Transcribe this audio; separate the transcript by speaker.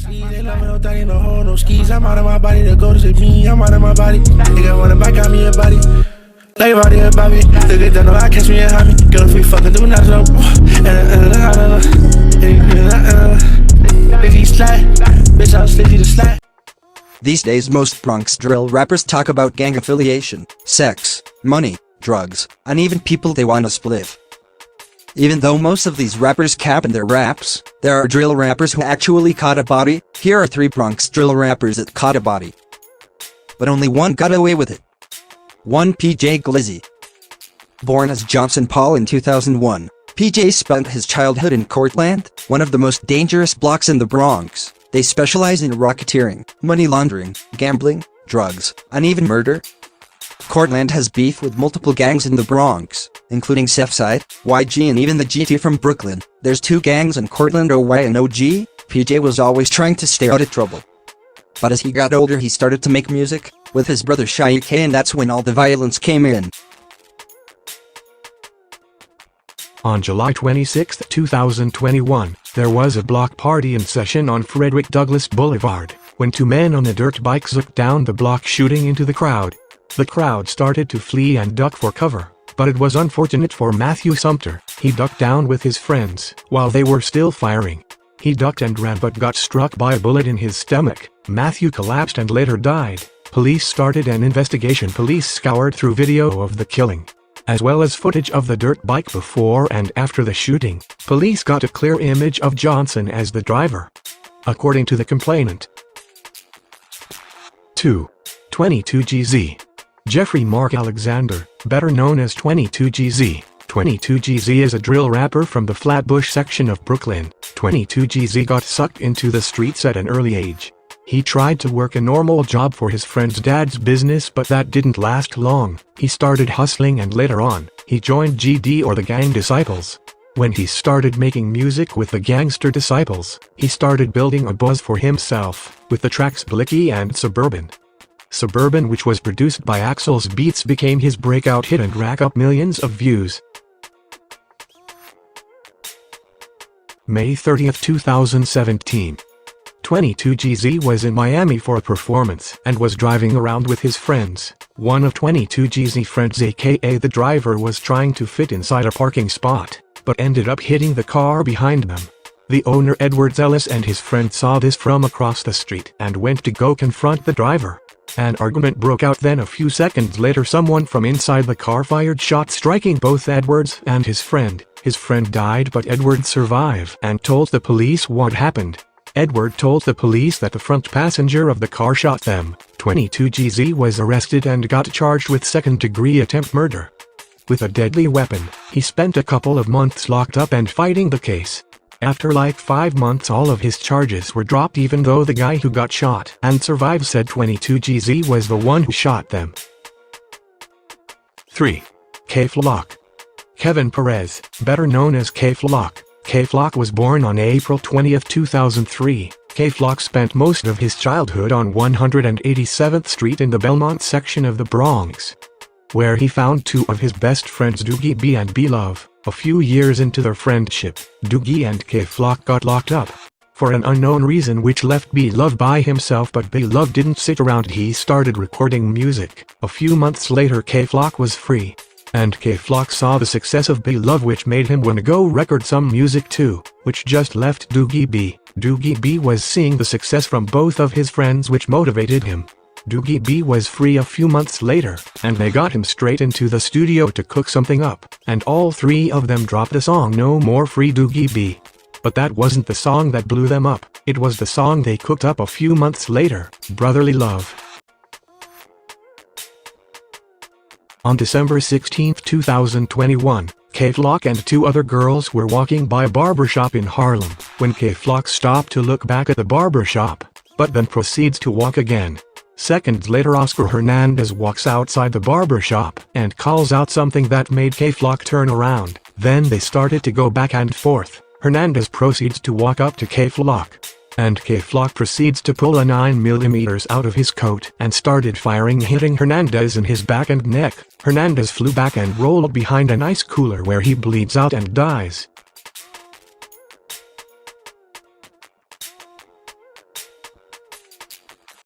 Speaker 1: They love me, no thotty, no hoe, no skis. I'm out of my body, the gold is me. I'm out of my body. Nigga wanna back out me a body. Like body a Bobby. Look at that, no, I catch me a hobby. Girl, if we fucking do not know. Bitch, I'll slip you the slide.
Speaker 2: These days most Bronx drill rappers talk about gang affiliation, sex, money, drugs, and even people they wanna spliff. Even though most of these rappers cap in their raps, there are drill rappers who actually caught a body. Here are 3 Bronx drill rappers that caught a body. But only one got away with it. 1. PJ Glizzy. Born as Johnson Paul in 2001, PJ spent his childhood in Cortlandt, one of the most dangerous blocks in the Bronx. They specialize in racketeering, money laundering, gambling, drugs, and even murder. Cortlandt has beef with multiple gangs in the Bronx, including Southside, YG and even the GT from Brooklyn. There's 2 gangs in Cortlandt, OY and OG. PJ was always trying to stay out of trouble. But as he got older he started to make music, with his brother Shy K, and that's when all the violence came in.
Speaker 3: On July 26, 2021, there was a block party in session on Frederick Douglass Boulevard, when 2 men on a dirt bike zooked down the block shooting into the crowd. The crowd started to flee and duck for cover, but it was unfortunate for Matthew Sumpter. He ducked down with his friends, while they were still firing. He ducked and ran but got struck by a bullet in his stomach. Matthew collapsed and later died. Police started an investigation. Police scoured through video of the killing, as well as footage of the dirt bike before and after the shooting. Police got a clear image of Johnson as the driver, according to the complainant. 2. 22GZ. Jeffrey Mark Alexander, better known as 22GZ. 22GZ is a drill rapper from the Flatbush section of Brooklyn. 22GZ got sucked into the streets at an early age. He tried to work a normal job for his friend's dad's business, but that didn't last long. He started hustling and later on, he joined GD, or the Gang Disciples. When he started making music with the Gangster Disciples, he started building a buzz for himself, with the tracks Blicky and Suburban. Suburban, which was produced by Axel's Beats, became his breakout hit and racked up millions of views. May 30, 2017. 22GZ was in Miami for a performance and was driving around with his friends. One of 22GZ friends, aka the driver, was trying to fit inside a parking spot, but ended up hitting the car behind them. The owner, Edward Ellis, and his friend saw this from across the street and went to go confront the driver. An argument broke out. Then a few seconds later someone from inside the car fired shots, striking both Edwards and his friend. His friend died but Edward survived and told the police what happened. Edward told the police that the front passenger of the car shot them. 22GZ was arrested and got charged with second-degree attempt murder with a deadly weapon. He spent a couple of months locked up and fighting the case. After like 5 months all of his charges were dropped, even though the guy who got shot and survived said 22GZ was the one who shot them. 3. K-Flock. Kevin Perez, better known as K-Flock. K-Flock was born on April 20, 2003. K-Flock spent most of his childhood on 187th Street in the Belmont section of the Bronx, where he found 2 of his best friends, Doogie B and B-Love. A few years into their friendship, Doogie and K-Flock got locked up for an unknown reason, which left B-Love by himself, but B-Love didn't sit around. He started recording music. A few months later K-Flock was free, and K-Flock saw the success of B-Love, which made him wanna go record some music too, which just left Doogie B. Doogie B was seeing the success from both of his friends, which motivated him. Doogie B was free a few months later, and they got him straight into the studio to cook something up, and all 3 of them dropped the song No More Free Doogie B. But that wasn't the song that blew them up. It was the song they cooked up a few months later, Brotherly Love. On December 16, 2021, K-Flock and 2 other girls were walking by a barbershop in Harlem, when K-Flock stopped to look back at the barbershop, but then proceeds to walk again. Seconds later Oscar Hernandez walks outside the barbershop and calls out something that made K-Flock turn around. Then they started to go back and forth. Hernandez proceeds to walk up to K-Flock, and K-Flock proceeds to pull a 9mm out of his coat and started firing, hitting Hernandez in his back and neck. Hernandez flew back and rolled behind an ice cooler where he bleeds out and dies.